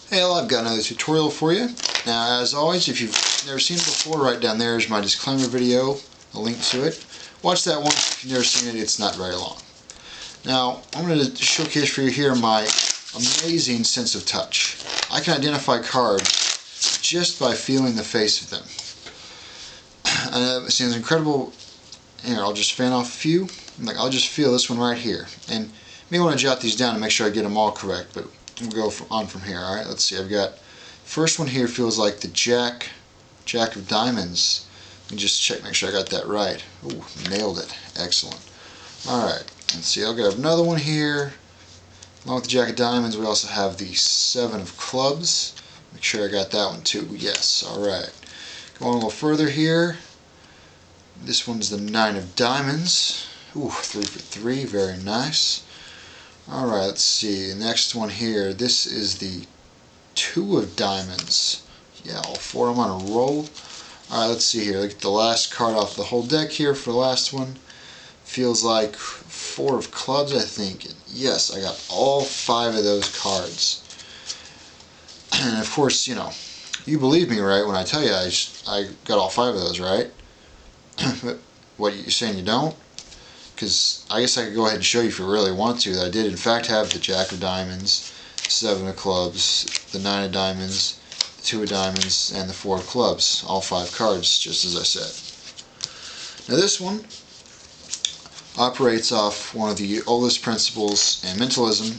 Hey, I've got another tutorial for you. Now, as always, if you've never seen it before, right down there is my disclaimer video, a link to it. Watch that one. If you've never seen it, it's not very long. Now, I'm going to showcase for you here my amazing sense of touch. I can identify cards just by feeling the face of them. It seems incredible. Here, I'll just fan off a few. I'll just feel this one right here. And you may want to jot these down to make sure I get them all correct, but we'll go on from here. Alright, let's see. I've got, first one here feels like the Jack of Diamonds. Let me just check, make sure I got that right. Ooh, nailed it. Excellent. Alright, let's see. I'll grab another one here. Along with the Jack of Diamonds, we also have the Seven of Clubs. Make sure I got that one too. Yes, alright. Going a little further here. This one's the Nine of Diamonds. Ooh, 3 for 3. Very nice. Alright, let's see. The next one here. This is the Two of Diamonds. Yeah, all four of them on a roll. Alright, let's see here. Look at the last card off the whole deck here for the last one. Feels like Four of Clubs, I think. Yes, I got all 5 of those cards. And of course, you know, you believe me, right, when I tell you I got all 5 of those, right? What, you're saying you don't? Because I guess I could go ahead and show you if you really want to that I did in fact have the Jack of Diamonds, Seven of Clubs, the Nine of Diamonds, the Two of Diamonds, and the Four of Clubs. All 5 cards, just as I said. Now this one operates off one of the oldest principles in mentalism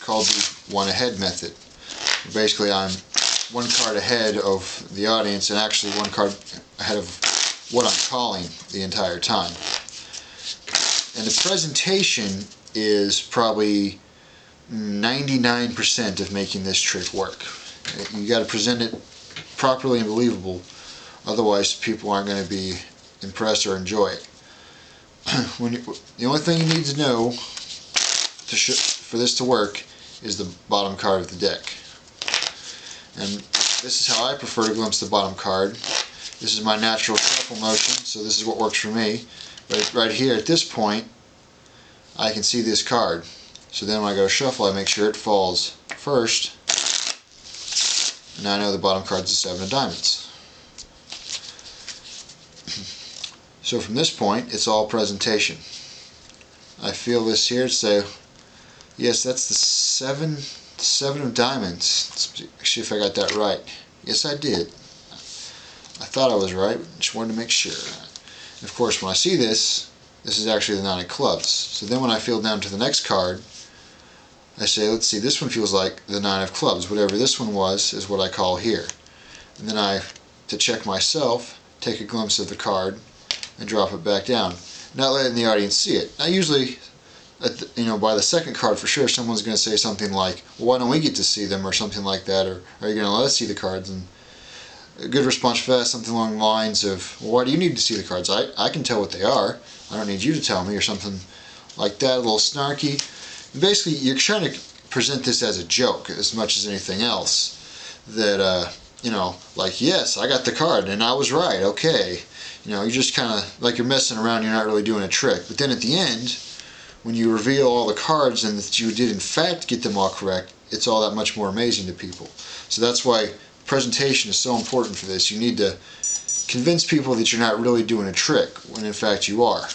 called the one-ahead method. Basically, I'm one card ahead of the audience and actually one card ahead of what I'm calling the entire time. And the presentation is probably 99% of making this trick work. You got to present it properly and believable, otherwise people aren't going to be impressed or enjoy it. The only thing you need to know for this to work is the bottom card of the deck. And this is how I prefer to glimpse the bottom card. This is my natural shuffle motion, so this is what works for me. But right here at this point, I can see this card. So then when I go to shuffle, I make sure it falls first. And now I know the bottom card's the Seven of Diamonds. So from this point, it's all presentation. I feel this here to say, yes, that's the seven of Diamonds. Let's see if I got that right. Yes, I did. I thought I was right, but just wanted to make sure. And of course, when I see this, this is actually the Nine of Clubs. So then when I feel down to the next card, I say, let's see, this one feels like the Nine of Clubs. Whatever this one was is what I call here. And then I, to check myself, take a glimpse of the card and drop it back down, not letting the audience see it. Now usually, by the second card for sure, someone's going to say something like, well, why don't we get to see them, or something like that, or are you going to let us see the cards? And a good response for that is something along the lines of, well, why do you need to see the cards? I can tell what they are. I don't need you to tell me, or something like that, a little snarky. And basically, you're trying to present this as a joke as much as anything else. That, like, yes, I got the card, and I was right, okay. You're just kind of, like you're messing around, you're not really doing a trick. But then at the end, when you reveal all the cards and that you did in fact get them all correct, it's all that much more amazing to people. So that's why presentation is so important for this. You need to convince people that you're not really doing a trick, when in fact you are.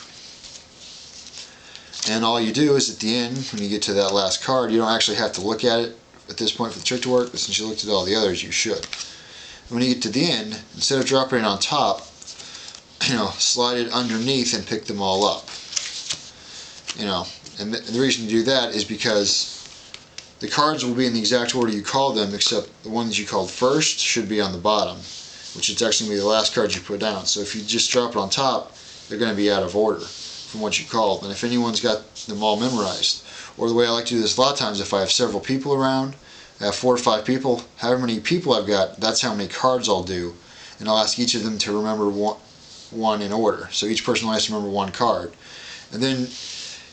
And all you do is at the end, when you get to that last card, you don't actually have to look at it at this point for the trick to work, but since you looked at all the others, you should. And when you get to the end, instead of dropping it on top, slide it underneath and pick them all up. And the reason to do that is because the cards will be in the exact order you called them, except the ones you called first should be on the bottom, which is actually going to be the last card you put down. So if you just drop it on top, they're going to be out of order from what you called. And if anyone's got them all memorized, or the way I like to do this a lot of times, if I have several people around, I have 4 or 5 people, however many people I've got, that's how many cards I'll do. And I'll ask each of them to remember one in order. So each person will have to remember 1 card. And then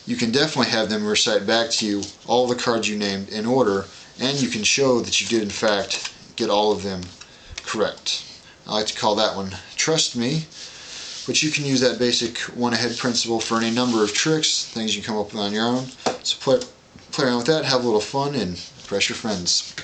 you can definitely have them recite back to you all the cards you named in order, and you can show that you did in fact get all of them correct. I like to call that one Trust Me, but you can use that basic one-ahead principle for any number of tricks, things you come up with on your own. So play around with that, have a little fun, and impress your friends.